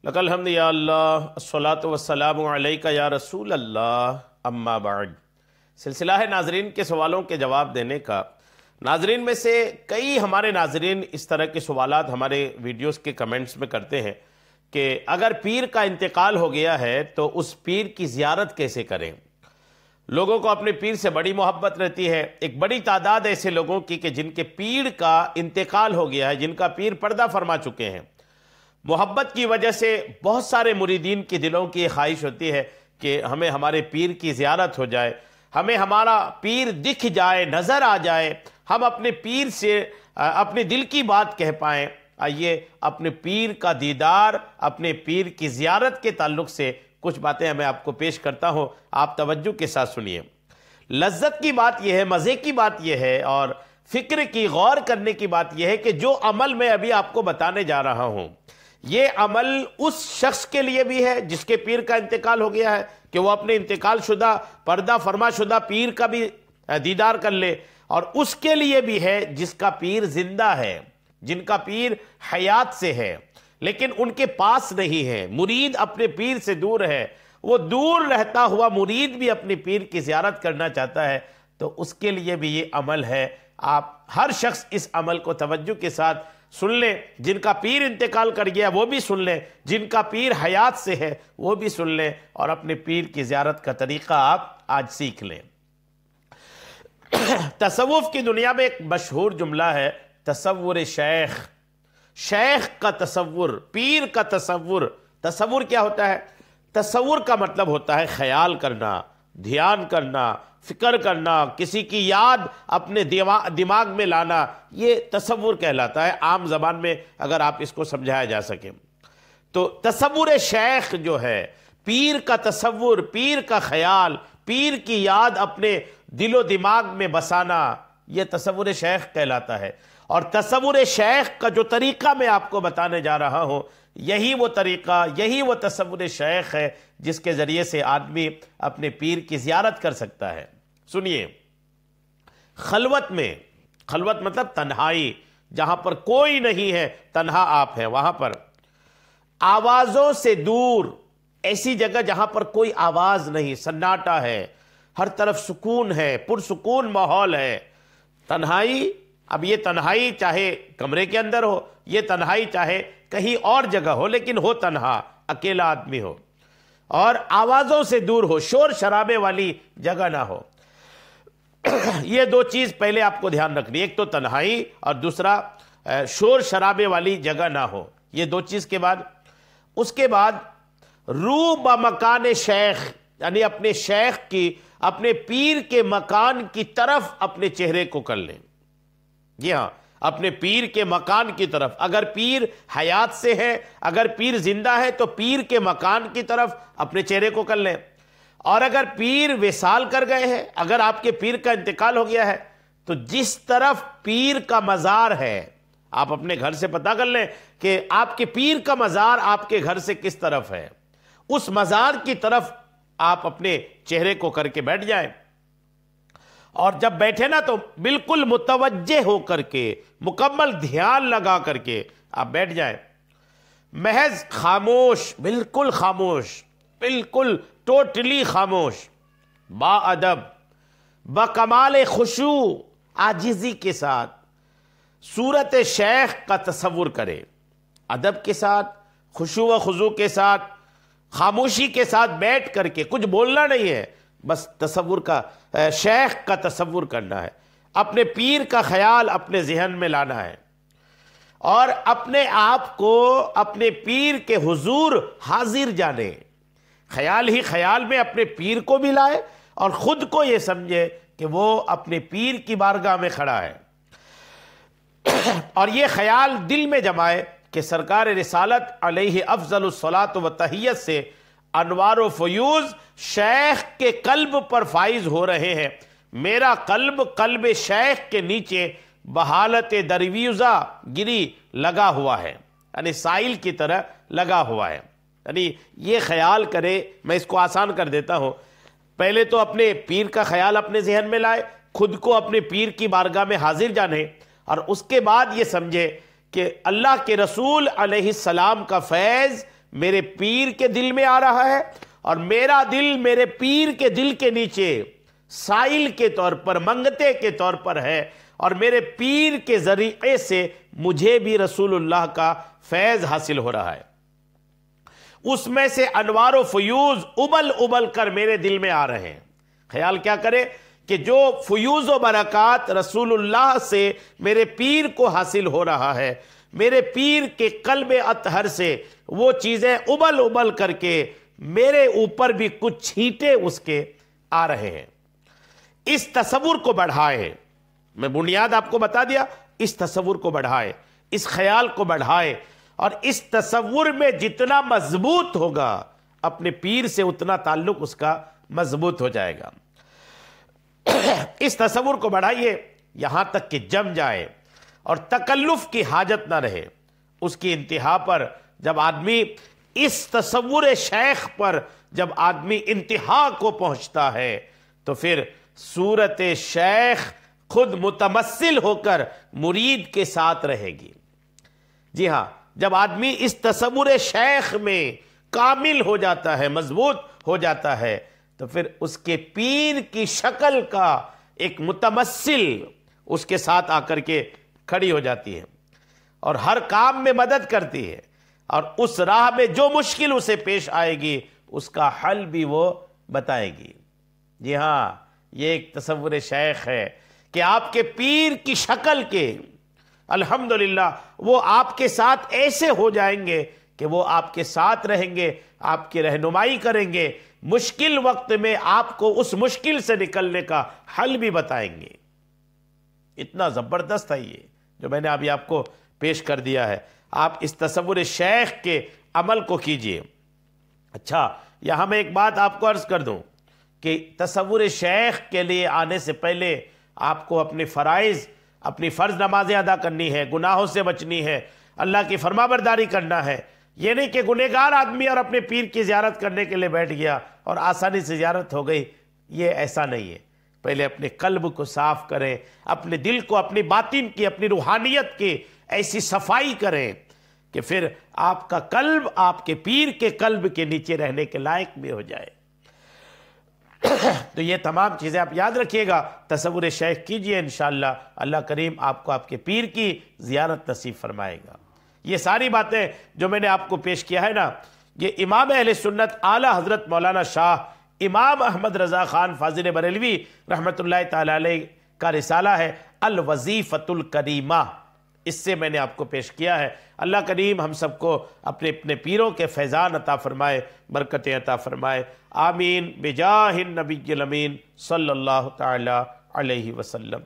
لک الحمد یا اللہ الصلاۃ والسلام علیک یا رسول اللہ اما بعد۔ سلسلہ ہے ناظرین کے سوالوں کے جواب دینے کا۔ ناظرین میں سے کئی ہمارے ناظرین اس طرح کے سوالات ہمارے ویڈیوز کے کمنٹس میں کرتے ہیں کہ اگر پیر کا انتقال ہو گیا ہے تو اس پیر کی زیارت کیسے کریں۔ لوگوں کو اپنے پیر سے بڑی محبت رہتی ہے۔ ایک بڑی تعداد ایسے لوگوں کی کہ جن کے پیر کا انتقال ہو گیا ہے، جن کا پیر پردہ فرما چکے ہیں۔ محبت کی وجہ سے بہت سارے مریدین کی دلوں کی یہ خواہش ہوتی ہے کہ ہمیں ہمارے پیر کی زیارت ہو جائے، ہمیں ہمارا پیر دکھ جائے، نظر آ جائے، ہم اپنے پیر سے اپنے دل کی بات کہہ پائیں۔ آئیے اپنے پیر کا دیدار، اپنے پیر کی زیارت کے تعلق سے کچھ باتیں میں آپ کو پیش کرتا ہوں، آپ توجہ کے ساتھ سنیے۔ لذت کی بات یہ ہے، مزے کی بات یہ ہے اور فکر کی، غور کرنے کی بات یہ ہے کہ جو عمل میں ابھی آپ کو بتانے جا رہا ہوں، یہ عمل اس شخص کے لیے بھی ہے جس کے پیر کا انتقال ہو گیا ہے کہ وہ اپنے انتقال شدہ، پردہ فرما شدہ پیر کا بھی دیدار کر لے، اور اس کے لیے بھی ہے جس کا پیر زندہ ہے، جن کا پیر حیات سے ہے لیکن ان کے پاس نہیں ہے۔ مرید اپنے پیر سے دور ہے، وہ دور رہتا ہوا مرید بھی اپنے پیر کی زیارت کرنا چاہتا ہے، تو اس کے لیے بھی یہ عمل ہے۔ آپ ہر شخص اس عمل کو توجہ کے ساتھ سن لیں۔ جن کا پیر انتقال کر گیا وہ بھی سن لیں، جن کا پیر حیات سے ہے وہ بھی سن لیں، اور اپنے پیر کی زیارت کا طریقہ آپ آج سیکھ لیں۔ تصوف کی دنیا میں ایک مشہور جملہ ہے، تصور شیخ۔ شیخ کا تصور، پیر کا تصور۔ تصور کیا ہوتا ہے؟ تصور کا مطلب ہوتا ہے خیال کرنا، دھیان کرنا، فکر کرنا، کسی کی یاد اپنے دماغ میں لانا، یہ تصور کہلاتا ہے عام زبان میں اگر آپ اس کو سمجھایا جا سکے تو۔ تصور شیخ جو ہے، پیر کا تصور، پیر کا خیال، پیر کی یاد اپنے دل و دماغ میں بسانا، یہ تصور شیخ کہلاتا ہے۔ اور تصور شیخ کا جو طریقہ میں آپ کو بتانے جا رہا ہوں، یہی وہ طریقہ، یہی وہ تصور شیخ ہے جس کے ذریعے سے آدمی اپنے پیر کی زیارت کر سکتا ہے۔ سنیے، خلوت میں، خلوت مطلب تنہائی، جہاں پر کوئی نہیں ہے، تنہا آپ ہیں، وہاں پر آوازوں سے دور، ایسی جگہ جہاں پر کوئی آواز نہیں، سناٹا ہے، ہر طرف سکون ہے، پرسکون ماحول ہے۔ تنہائی، اب یہ تنہائی چاہے کمرے کے اندر ہو، یہ تنہائی چاہے کہیں اور جگہ ہو، لیکن ہو تنہا، اکیلا آدمی ہو، اور آوازوں سے دور ہو، شور شرابے والی جگہ نہ ہو۔ یہ دو چیز پہلے آپ کو دھیان رکھنی، ایک تو تنہائی اور دوسرا شور شرابے والی جگہ نہ ہو۔ یہ دو چیز کے بعد، اس کے بعد رو بمکان شیخ، یعنی اپنے شیخ کی، اپنے پیر کے مکان کی طرف اپنے چہرے کو کر لیں۔ جی ہاں، اپنے پیر کے مکان کی طرف۔ اگر پیر حیات سے ہے، اگر پیر زندہ ہے تو پیر کے مکان کی طرف اپنے چہرے کو کر لیں، اور اگر پیر وصال کر گئے ہیں، اگر آپ کے پیر کا انتقال ہو گیا ہے تو جس طرف پیر کا مزار ہے، آپ اپنے گھر سے پتہ کر لیں کہ آپ کے پیر کا مزار آپ کے گھر سے کس طرف ہے، اس مزار کی طرف آپ اپنے چہرے کو کر کے بیٹھ جائیں، اور جب بیٹھے نا تو بالکل متوجہ ہو کر کے، مکمل دھیان لگا کر کے آپ بیٹھ جائیں، محض خاموش، بالکل خاموش، بالکل ٹوٹلی خاموش، با ادب، با کمال خشوع، عاجزی کے ساتھ صورت شیخ کا تصور کرے، ادب کے ساتھ، خشوع و خضوع کے ساتھ، خاموشی کے ساتھ بیٹھ کر کے، کچھ بولنا نہیں ہے، بس تصور کا، شیخ کا تصور کرنا ہے، اپنے پیر کا خیال اپنے ذہن میں لانا ہے، اور اپنے آپ کو اپنے پیر کے حضور حاضر جانے، خیال ہی خیال میں اپنے پیر کو بھی لائے اور خود کو یہ سمجھے کہ وہ اپنے پیر کی بارگاہ میں کھڑا ہے، اور یہ خیال دل میں جمائے کہ سرکار رسالت علیہ افضل الصلاۃ و تحیت سے انوار و فیوز شیخ کے قلب پر فائز ہو رہے ہیں۔ میرا قلب قلب شیخ کے نیچے بحالت درویزہ گری لگا ہوا ہے، یعنی سائل کی طرح لگا ہوا ہے۔ یعنی یہ خیال کرے، میں اس کو آسان کر دیتا ہوں، پہلے تو اپنے پیر کا خیال اپنے ذہن میں لائے، خود کو اپنے پیر کی بارگاہ میں حاضر جانے، اور اس کے بعد یہ سمجھے کہ اللہ کے رسول علیہ السلام کا فیض میرے پیر کے دل میں آ رہا ہے اور میرا دل میرے پیر کے دل کے نیچے سائل کے طور پر، منگتے کے طور پر ہے، اور میرے پیر کے ذریعے سے مجھے بھی رسول اللہ کا فیض حاصل ہو رہا ہے۔ اس میں سے انوار و فیوز ابل ابل کر میرے دل میں آ رہے ہیں۔ خیال کیا کرے کہ جو فیوز و برکات رسول اللہ سے میرے پیر کو حاصل ہو رہا ہے، میرے پیر کے قلب اطہر سے وہ چیزیں ابل ابل کر کے میرے اوپر بھی کچھ چھینٹے اس کے آ رہے ہیں۔ اس تصور کو بڑھائے، میں بنیاد آپ کو بتا دیا، اس تصور کو بڑھائے، اس خیال کو بڑھائے، اور اس تصور میں جتنا مضبوط ہوگا اپنے پیر سے اتنا تعلق اس کا مضبوط ہو جائے گا۔ اس تصور کو بڑھائیے یہاں تک کہ جم جائے اور تکلف کی حاجت نہ رہے۔ اس کی انتہا پر جب آدمی اس تصور شیخ پر جب آدمی انتہا کو پہنچتا ہے تو پھر صورت شیخ خود متمثل ہو کر مرید کے ساتھ رہے گی۔ جی ہاں، جب آدمی اس تصور شیخ میں کامل ہو جاتا ہے، مضبوط ہو جاتا ہے، تو پھر اس کے پیر کی شکل کا ایک متمثل اس کے ساتھ آ کر کے کھڑی ہو جاتی ہے اور ہر کام میں مدد کرتی ہے، اور اس راہ میں جو مشکل اسے پیش آئے گی اس کا حل بھی وہ بتائے گی۔ جی ہاں، یہ ایک تصور شیخ ہے کہ آپ کے پیر کی شکل کے الحمدللہ وہ آپ کے ساتھ ایسے ہو جائیں گے کہ وہ آپ کے ساتھ رہیں گے، آپ کی رہنمائی کریں گے، مشکل وقت میں آپ کو اس مشکل سے نکلنے کا حل بھی بتائیں گے۔ اتنا زبردست ہے یہ جو میں نے ابھی آپ کو پیش کر دیا ہے۔ آپ اس تصور شیخ کے عمل کو کیجئے۔ اچھا، یہاں میں ایک بات آپ کو عرض کر دوں کہ تصور شیخ کے لیے آنے سے پہلے آپ کو اپنے فرائض، اپنی فرض نمازیں ادا کرنی ہے، گناہوں سے بچنی ہے، اللہ کی فرما برداری کرنا ہے۔ یہ نہیں کہ گنہگار آدمی اور اپنے پیر کی زیارت کرنے کے لیے بیٹھ گیا اور آسانی سے زیارت ہو گئی، یہ ایسا نہیں ہے۔ پہلے اپنے قلب کو صاف کریں، اپنے دل کو، اپنی باطن کی، اپنی روحانیت کی ایسی صفائی کریں کہ پھر آپ کا قلب آپ کے پیر کے قلب کے نیچے رہنے کے لائق بھی ہو جائے۔ تو یہ تمام چیزیں آپ یاد رکھیے گا، تصور شیخ کیجئے، انشاءاللہ اللہ کریم آپ کو آپ کے پیر کی زیارت نصیب فرمائے گا۔ یہ ساری باتیں جو میں نے آپ کو پیش کیا ہے نا، یہ امام اہل سنت اعلی حضرت مولانا شاہ امام احمد رضا خان فاضل بریلوی رحمۃ اللہ تعالی علیہ کا رسالہ ہے الوظیفۃ الکریمہ، اس سے میں نے آپ کو پیش کیا ہے۔ اللہ کریم ہم سب کو اپنے اپنے پیروں کے فیضان عطا فرمائے، برکتیں عطا فرمائے، آمین بجاہ النبی الامین صلی اللہ تعالی علیہ وسلم۔